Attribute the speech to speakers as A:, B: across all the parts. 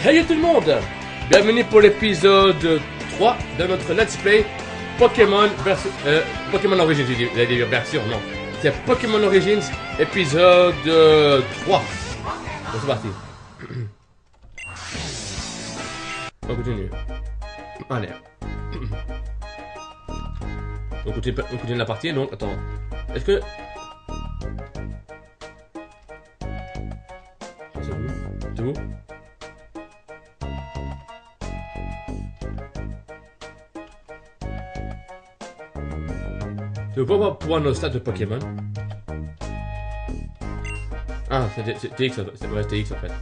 A: Hey tout le monde! Bienvenue pour l'épisode 3 de notre Let's Play Pokémon Pokémon Origins, j'ai dit version, non. C'est Pokémon Origins épisode 3. Bon, c'est parti. On continue. Allez. On continue la partie, donc attends. Est-ce que... C'est où? C'est où? Je veux pas pouvoir nos stats de Pokémon. Ah, c'est TX, ouais, TX en fait.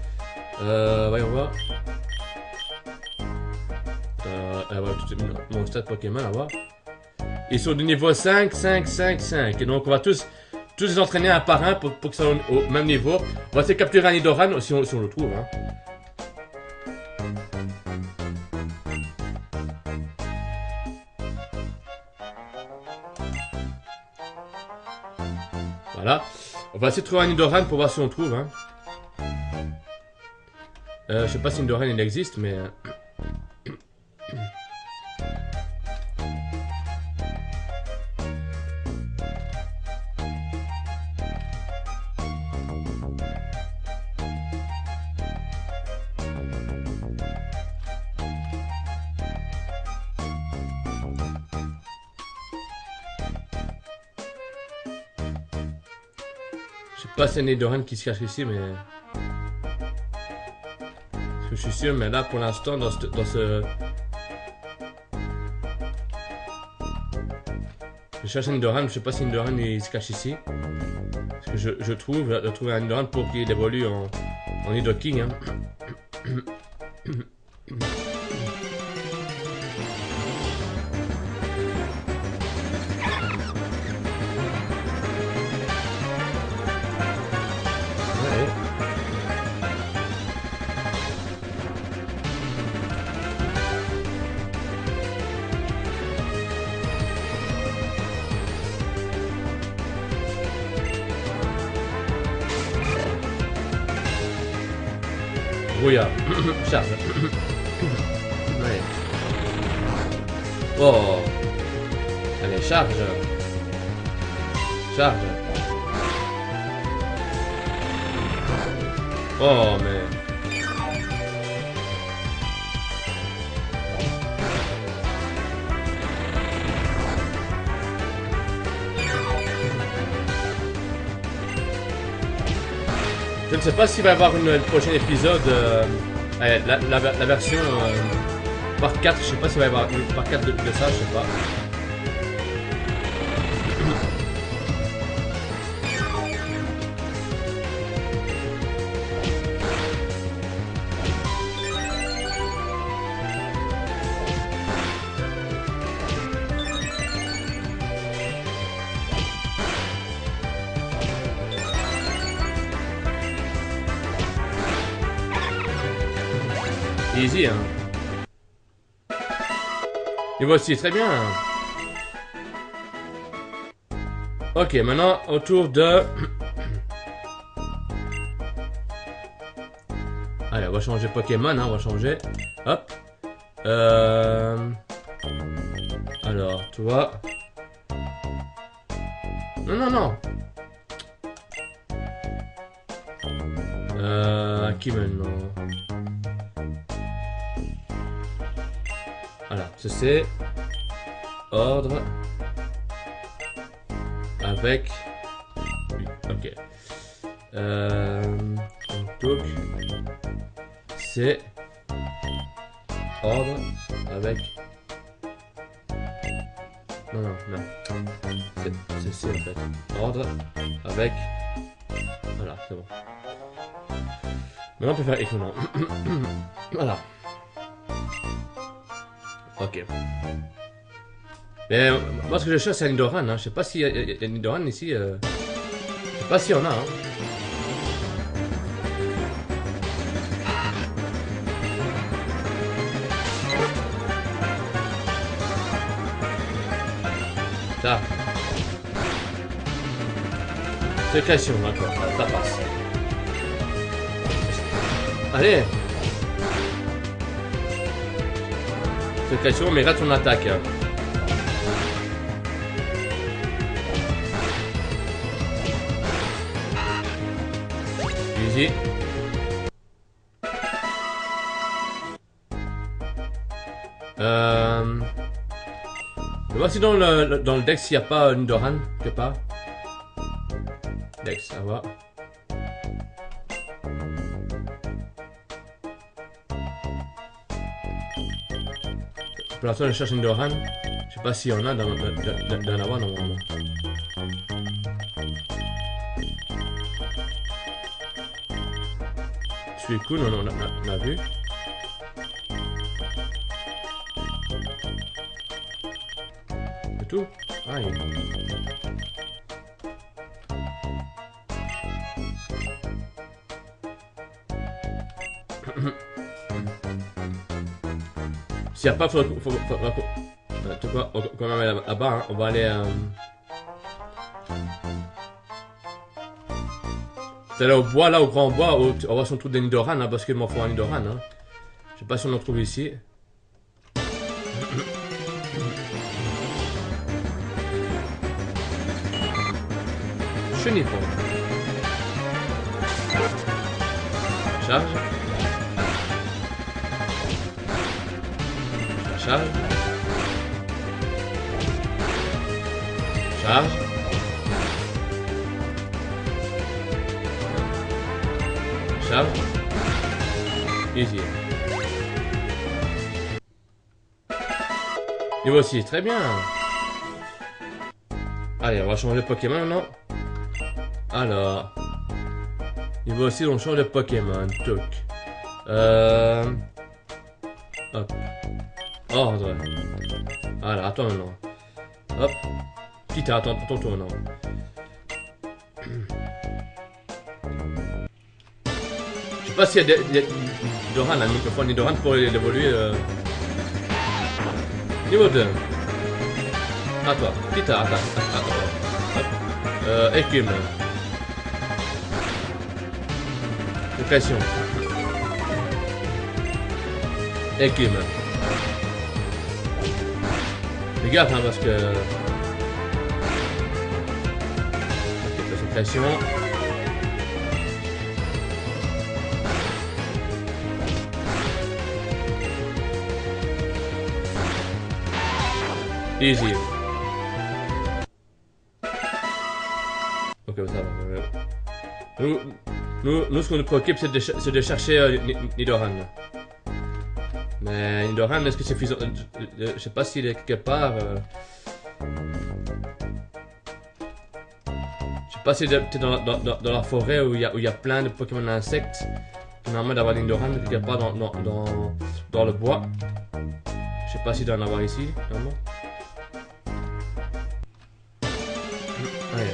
A: Voyons voir. Ouais, mon stat Pokémon, à voir. Ils sont du niveau 5, 5, 5, 5. Et donc on va tous les entraîner un par un pour qu'ils soient au même niveau. On va essayer de capturer un Nidoran si on le trouve. Hein. Voilà. On va essayer de trouver un Nidoran pour voir si on le trouve. Hein. Je sais pas si Nidoran il existe, mais... Je sais pas si c'est un Nidoran qui se cache ici, mais... Parce que je suis sûr, mais là, pour l'instant, dans ce... Je cherche un Nidoran, je sais pas si Nidoran il se cache ici. Parce que je dois trouver un Nidoran pour qu'il évolue en Nidoking. Hein. Brouillard. Charge. Ouais. Oh. Allez, charge. Charge. Oh, mais... Je ne sais pas s'il va y avoir une prochain épisode, la version par 4, je sais pas s'il va y avoir une par 4 de ça, je sais pas. Easy, hein. Et voici, très bien. Ok, maintenant, autour de... Allez, on va changer Pokémon, hein, on va changer. Hop. Alors, tu vois... Non, non, non. À qui maintenant? Voilà, c'est ordre avec ok. Donc c'est ordre avec non c'est en fait ordre avec voilà, c'est bon. Maintenant on peut faire échelon. Voilà. Ok. Mais moi ce que je cherche c'est un Nidoran, hein. Je sais pas s'il y a un Nidoran ici. Je sais pas s'il y en a. Hein. Ça. Sécrétion, d'accord. Ça passe. Allez. Secrétion, mais rate son attaque. Easy. Je vais voir si dans le Dex il n'y a pas une Doran, quelque part. Dex, ça va. Pour l'instant, je cherche une Doran. Je sais pas s'il y en a dans là-bas normalement. Je suis cool, on a vu. C'est tout? Ah, s'il n'y a pas, faut quand même aller là-bas, hein. On va aller... C'est là au bois, là au grand bois, on va s'en trouver des Nidoran, hein, parce qu'il m'en faut un Nidoran. Hein. Je sais pas si on en trouve ici. Chenipon. Charge. Charge. Charge. Charge. Easy. Et voici, très bien. Allez, on va changer de Pokémon maintenant. Alors. Et voici, on change de Pokémon. Toc. Hop. Ordre. Voilà, attends maintenant. Hop. Petit, attends ton maintenant. Je sais pas s'il y a des Doran, hein, il faut un Doran pour évoluer. Niveau 2. Attends, petit, attends. Hop. Écume. Pression. Écume. Fais gaffe, hein, parce que... Ok, pression. Easy. Ok, ça va. Nous, ce qu'on nous préoccupe, c'est de chercher Nidoran. Mais Nidoran, est-ce que c'est suffisant? Je sais pas s'il est quelque part. Je sais pas si c'est dans la forêt où il y a plein de Pokémon d'insectes. Normalement, d'avoir Nidoran quelque part dans le bois. Je sais pas s'il doit en avoir ici, normalement. Allez.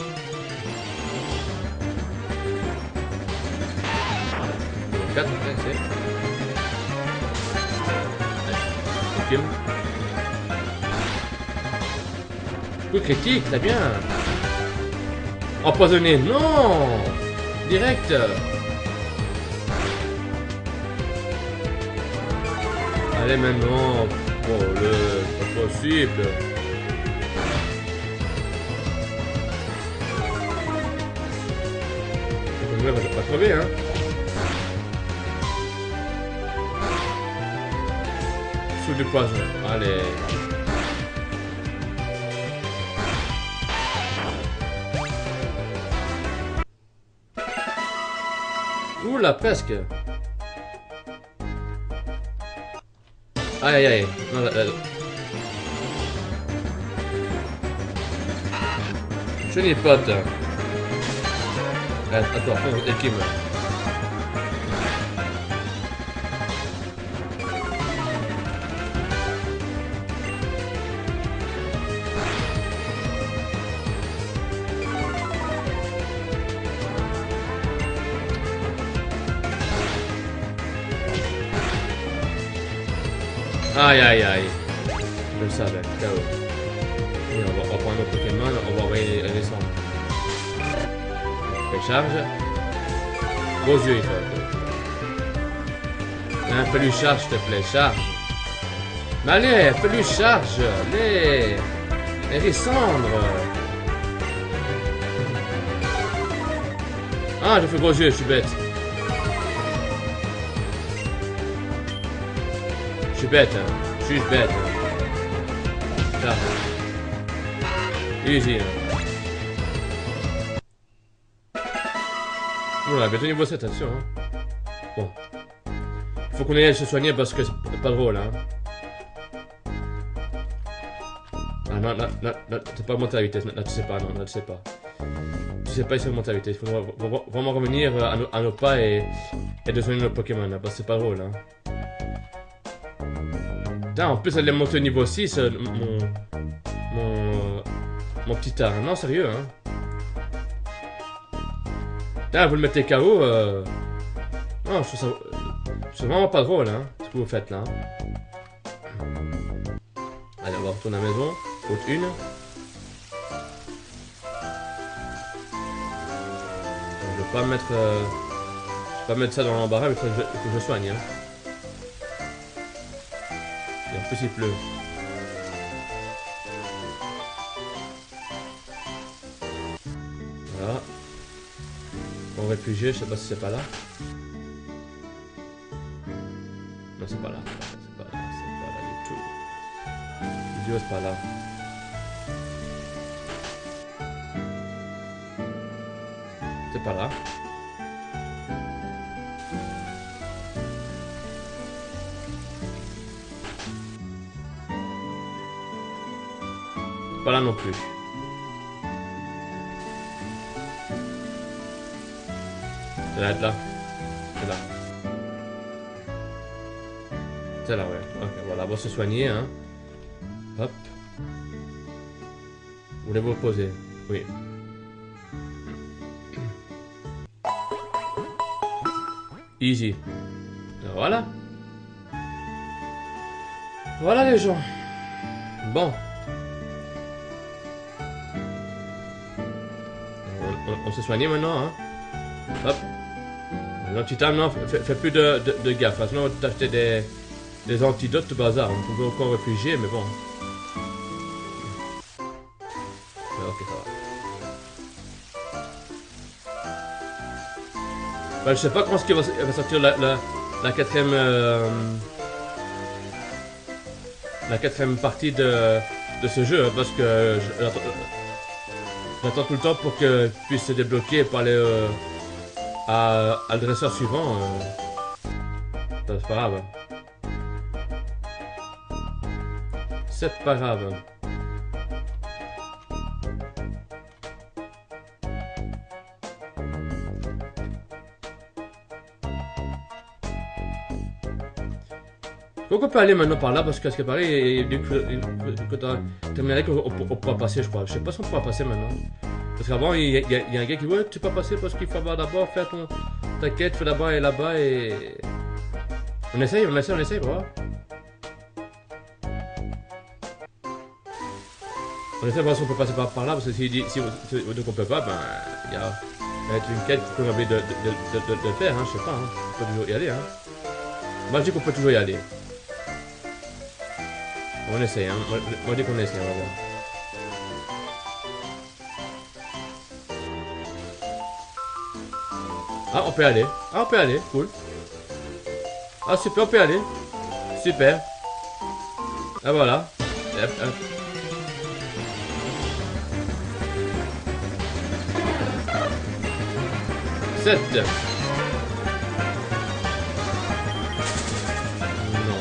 A: 4, c'est. Allez. Coup critique, très bien. Empoisonné, non. Direct. Allez maintenant. Oh, c'est pas possible. On va pas crever, hein. Sous du poison. Allez. Oula, presque. Aïe aïe aïe. Non, je n'ai pas de... Attends, équipe. Aïe aïe aïe. Je le savais, KO. Et on va prendre notre Pokémon, on va envoyer les descendre. Charge. Gros yeux il faut. Un peu lui charge s'il te plaît, charge. Mais allez, fais-lui charge. Allez. Hérissandre. Ah, j'ai fait gros jeu, je suis bête. Je suis bête, hein. Je suis juste bête. Hein. Easy. Hein. Voilà, bientôt niveau 7, attention. Hein. Bon. Il faut qu'on aille se soigner parce que c'est pas drôle, hein. Ah non, là, t'es pas monté à la vitesse. Là, tu sais pas, non, là, tu sais pas. Tu sais pas, il faut monter à la vitesse. Il faut vraiment revenir à nos pas et de soigner nos Pokémon, là, parce que c'est pas drôle, hein. Putain, en plus, elle est montée au niveau 6, mon petit art. Non, sérieux, hein. Putain, vous le mettez KO, non, je trouve ça... C'est vraiment pas drôle, hein, ce que vous faites, là. Allez, on va retourner à la maison. Route 1. Je vais pas mettre... je vais pas mettre ça dans l'embarras, mais il faut que je soigne, hein. Et en plus, il pleut. Voilà. Bon réfugié, je sais pas si c'est pas là. Non, c'est pas là. C'est pas là du tout. Idiot, c'est pas là. C'est pas là. C'est pas là non plus. Ça va être là. C'est là. C'est là, ouais. Ok, voilà, on va se soigner, hein. Hop. Voulez-vous reposer? Oui. Easy. Voilà. Voilà les gens. Bon. On se soigne maintenant, hein. Hop. Non, petit âme, non, fais plus de gaffe. Sinon, on va t'acheter des antidotes de bazar. On peut encore réfugier, mais bon. Ok, ça va. Ben, je sais pas quand il va sortir la quatrième... la quatrième partie de ce jeu, hein, parce que j'attends tout le temps pour que je puisse se débloquer pour aller à le dresseur suivant. C'est pas grave. C'est pas grave. Donc on peut aller maintenant par là parce que ce qui paraît, quand tu as terminé avec, on pourra passer, je crois. Je sais pas si on pourra passer maintenant. Parce qu'avant, il y a un gars qui dit ouais, tu peux pas passer parce qu'il faut d'abord faire ta quête, fais là-bas et là-bas et. On essaye, voilà. On essaie de voir si on peut passer par là parce que si on peut pas, ben il y a une quête qu'on a oublié de faire, hein, je sais pas, hein. On peut toujours y aller, hein. Moi je dis qu'on peut toujours y aller. On essaye, hein. Moi je dis qu'on essaye, on va voir. Ah, on peut aller. Ah, on peut aller, cool. Ah, super, on peut aller. Super. Ah, voilà. Hop, hop. Sept. Non.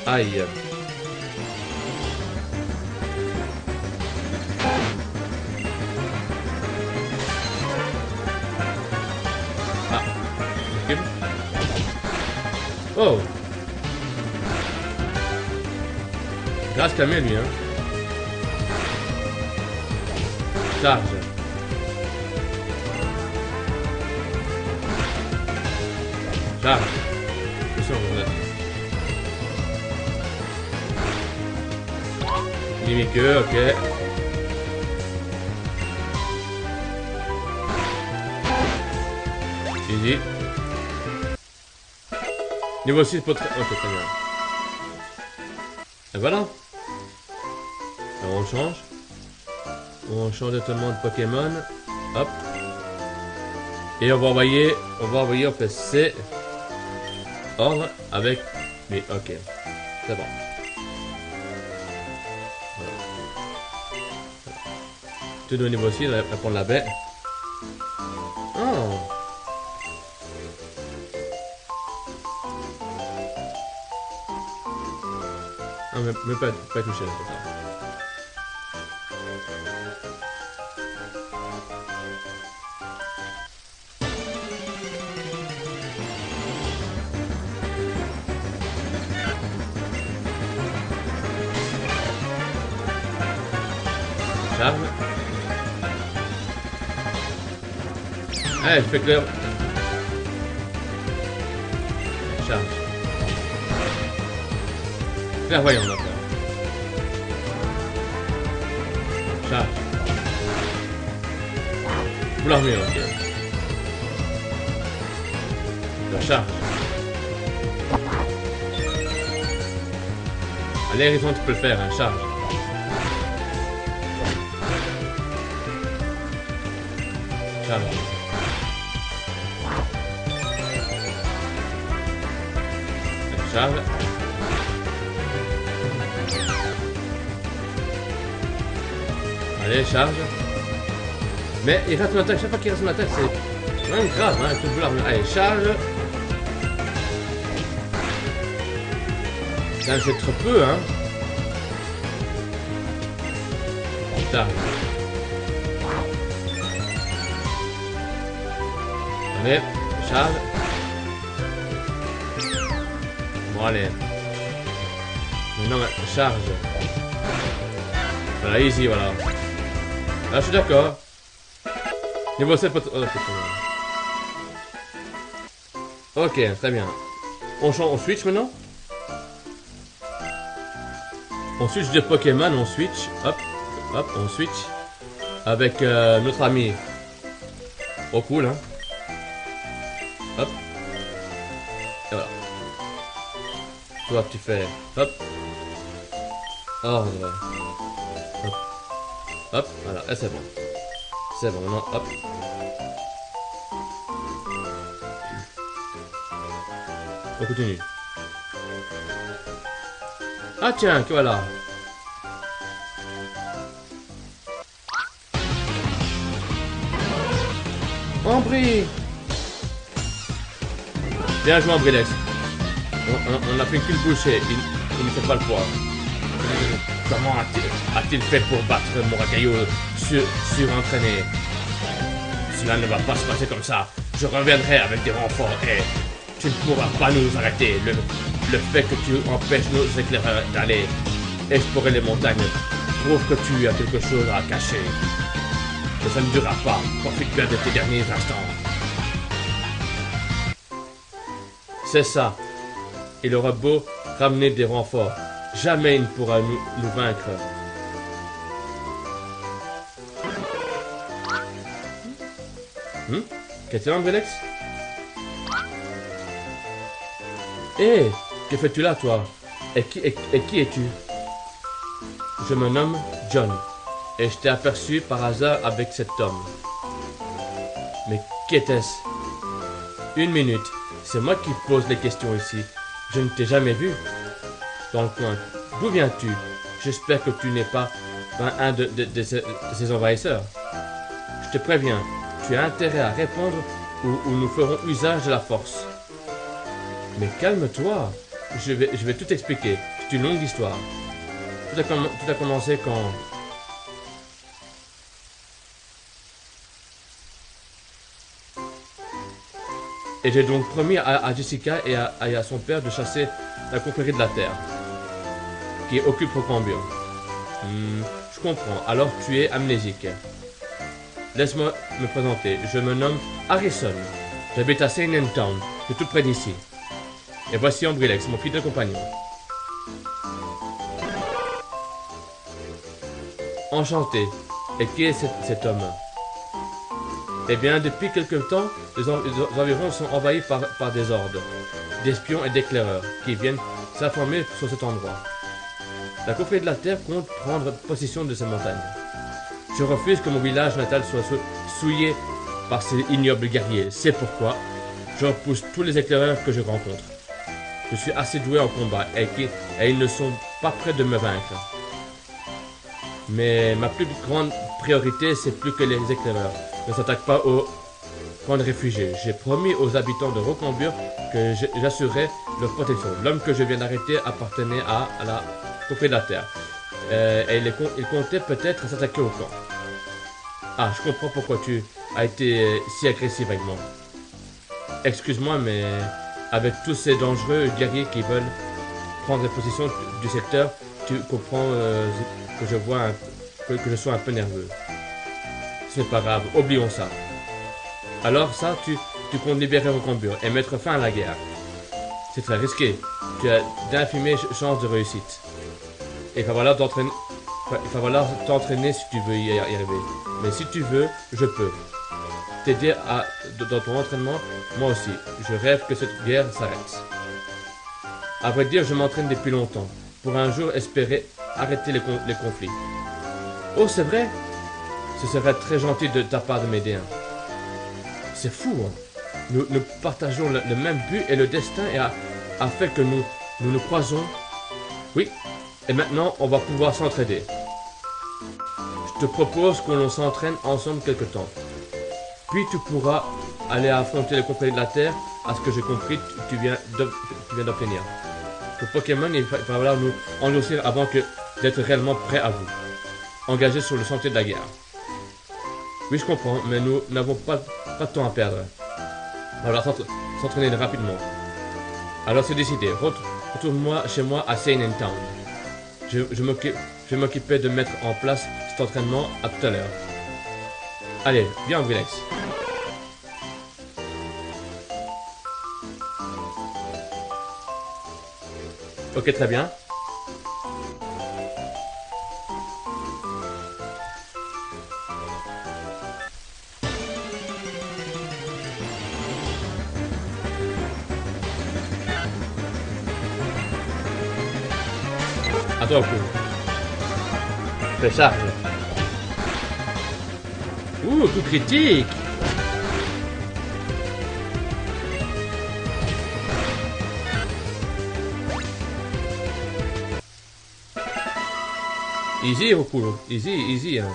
A: Aïe. Oh! Grâce calmé lui, hein. Charge. Charge. Attention, Mimiqueux, ok. Easy. Niveau 6 pour... Ok, très bien. Et voilà. Alors on change. On change totalement de Pokémon. Hop. Et on va envoyer, on fait C. Ordre avec... Mais ok. C'est bon. Voilà. Tout au niveau 6, on va prendre la baie. Oh. Ah, mais pas toucher là, c'est ça. Charge. Allez, je fais clair. Charge. Clairvoyant d'accord. Charge. Vouloir mieux, ok. La charge. Allez, Horizon, tu peux le faire, hein, charge. Charge. Charge. Allez, charge. Mais il rate une attaque, chaque fois qu'il rate une attaque, c'est même grave, hein, tout vouloir. Allez, charge. Ça c'est trop peu, hein. Charge. Allez, charge. Bon, allez. Non, mais charge. Voilà, easy, voilà. Là, je suis d'accord. Niveau 7, oh, c'est trop bien. Ok, très bien. On switch maintenant. On switch de Pokémon, on switch. Hop, hop, on switch. Avec notre ami. Oh, cool, hein. Hop. Et voilà. Toi, tu fais. Hop. Ordre. Hop. Hop, voilà, et c'est bon. C'est bon, maintenant, hop. On continue. Ah tiens, que voilà. Ambry. Bien joué, Ambrylex. On a fait qu'une bouchée, il ne fait pas le poids. Comment a-t-il fait pour battre mon racaillou surentraîné? Cela ne va pas se passer comme ça. Je reviendrai avec des renforts et tu ne pourras pas nous arrêter. Le fait que tu empêches nos éclaireurs d'aller explorer les montagnes prouve que tu as quelque chose à cacher. Mais ça ne durera pas. Profite bien de tes derniers instants. C'est ça. Il aura beau ramener des renforts. Jamais il ne pourra nous vaincre. Qu'est-ce que c'est, Ambrylex? Hé, que fais-tu là, toi? Et qui es-tu? Je me nomme John, et je t'ai aperçu par hasard avec cet homme. Mais qu'était-ce? Une minute, c'est moi qui pose les questions ici. Je ne t'ai jamais vu. Dans le coin. D'où viens-tu? J'espère que tu n'es pas un de ces envahisseurs. Je te préviens, tu as intérêt à répondre ou nous ferons usage de la force. Mais calme-toi, je vais tout expliquer. C'est une longue histoire. Tout a commencé quand... Et j'ai donc promis à Jessica et à son père de chasser la confrérie de la Terre, qui occupe Rocambure. Je comprends, alors tu es amnésique. Laisse-moi me présenter, je me nomme Harrison. J'habite à Seinen Town, c'est tout près d'ici. Et voici Ambrylex, mon fidèle compagnon. Enchanté. Et qui est cet homme? Eh bien, depuis quelque temps, les environs sont envahis par des hordes d'espions et d'éclaireurs qui viennent s'informer sur cet endroit. La confrérie de la Terre compte prendre possession de ces montagnes. Je refuse que mon village natal soit souillé par ces ignobles guerriers. C'est pourquoi je repousse tous les éclaireurs que je rencontre. Je suis assez doué en combat et ils ne sont pas prêts de me vaincre. Mais ma plus grande priorité, c'est plus que les éclaireurs ne s'attaquent pas aux camps de réfugiés. J'ai promis aux habitants de Rocambure que j'assurerai leur protection. L'homme que je viens d'arrêter appartenait à la confrérie de la Terre. Et il comptait peut-être s'attaquer au camp. Ah, je comprends pourquoi tu as été si agressif avec moi. Excuse-moi, mais avec tous ces dangereux guerriers qui veulent prendre possession du secteur, tu comprends que que je sois un peu nerveux. Ce n'est pas grave, oublions ça. Alors ça, tu comptes libérer Rocambure et mettre fin à la guerre. C'est très risqué. Tu as d'infimées chances de réussite. Et il va falloir t'entraîner si tu veux y arriver. Mais si tu veux, je peux t'aider dans ton entraînement. Moi aussi, je rêve que cette guerre s'arrête. À vrai dire, je m'entraîne depuis longtemps, pour un jour espérer arrêter les conflits. Oh, c'est vrai? Ce serait très gentil de ta part de m'aider. C'est fou, hein? Nous partageons le même but et le destin a fait que nous croisons. Oui, et maintenant on va pouvoir s'entraider. Je te propose que l'on s'entraîne ensemble quelque temps. Puis tu pourras aller affronter les confréries de la Terre, à ce que j'ai compris, tu viens d'obtenir. Pour Pokémon, il va falloir nous endurcir avant d'être réellement prêts à vous. Engagés sur le sentier de la guerre. Oui, je comprends, mais nous n'avons pas de temps à perdre. On va s'entraîner rapidement. Alors c'est décidé, retourne-moi chez moi à Seinen Town. Je vais m'occuper de mettre en place cet entraînement à tout à l'heure. Allez, viens Gwilex. Ok, très bien. Attends un peu. Fais charge. Ouh, coup critique. Easy, Rokuro. Easy, hein.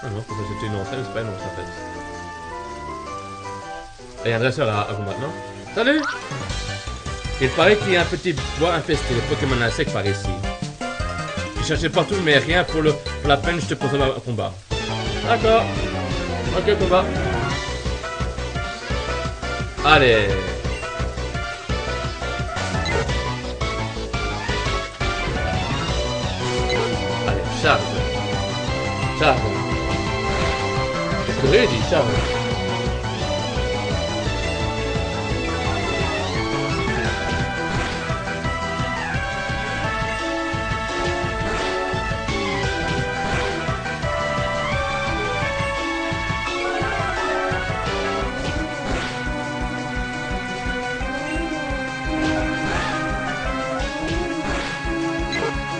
A: Ah non, parce que c'était une entrée, mais c'est pas une entrée en fait. Il y a un dresseur à combattre, non? Salut! Il paraît qu'il y a un petit bois infesté de Pokémon insectes par ici. J'ai cherché partout, mais rien pour la peine, je te propose un combat. D'accord. Ok, combat. Allez. Allez, charge. Charge. C'est ready, charge.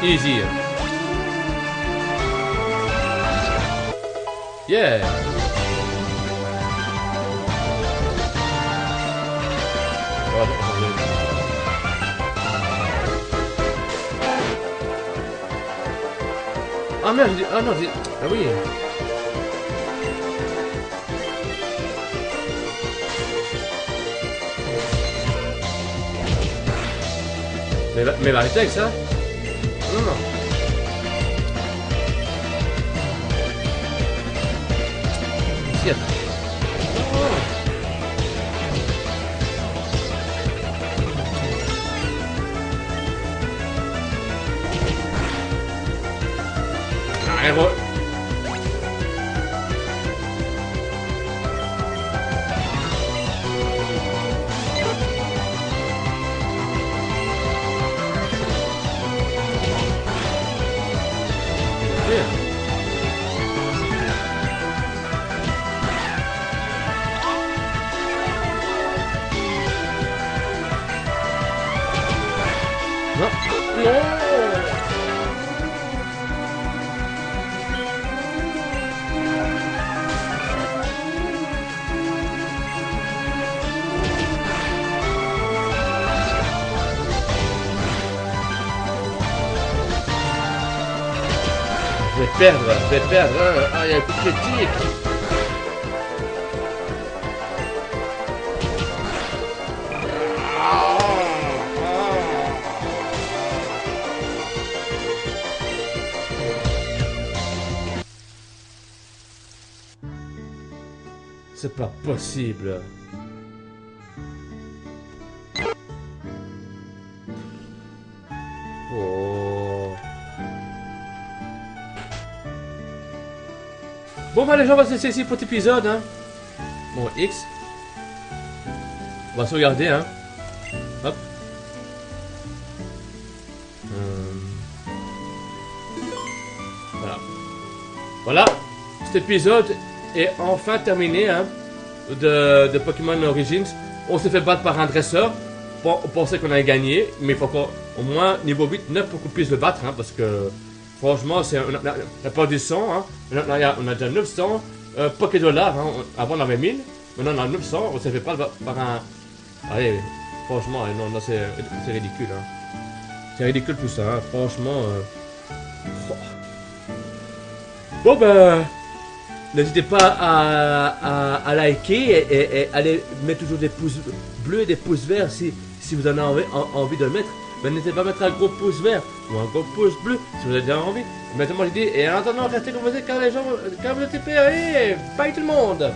A: Easy. Yeah. Ah merde, ah non, ah oui. Mais va arrêter avec ça. Non, non. Ici, attends. Oh. Aéro. perdre, je vais perdre. Ah, il y a un coup de critique. C'est pas possible. Oh. Bon bah les gens, on va se laisser ici pour cet épisode, hein. Bon, X. On va sauvegarder, hein. Hop. Voilà. Voilà. Cet épisode est enfin terminé, hein. De Pokémon Origins. On s'est fait battre par un dresseur. Bon, on pensait qu'on allait gagner, mais il faut encore au moins niveau 8, 9 pour qu'on puisse le battre, hein, parce que franchement, on a pas du 100, hein. On a déjà 900 Pokédollars, hein. Avant on avait 1000, maintenant on a 900, on s'est fait battre par un... Allez, franchement, non, c'est ridicule, hein. C'est ridicule tout ça, hein. Franchement... Bon ben... N'hésitez pas à liker et allez mettre toujours des pouces bleus et des pouces verts si vous en avez envie de le mettre. Mais n'hésitez pas à mettre un gros pouce vert ou un gros pouce bleu si vous avez déjà envie. Maintenant, moi je dis, et en attendant, restez comme vous êtes car les gens, car vous êtes épais. Allez, bye tout le monde!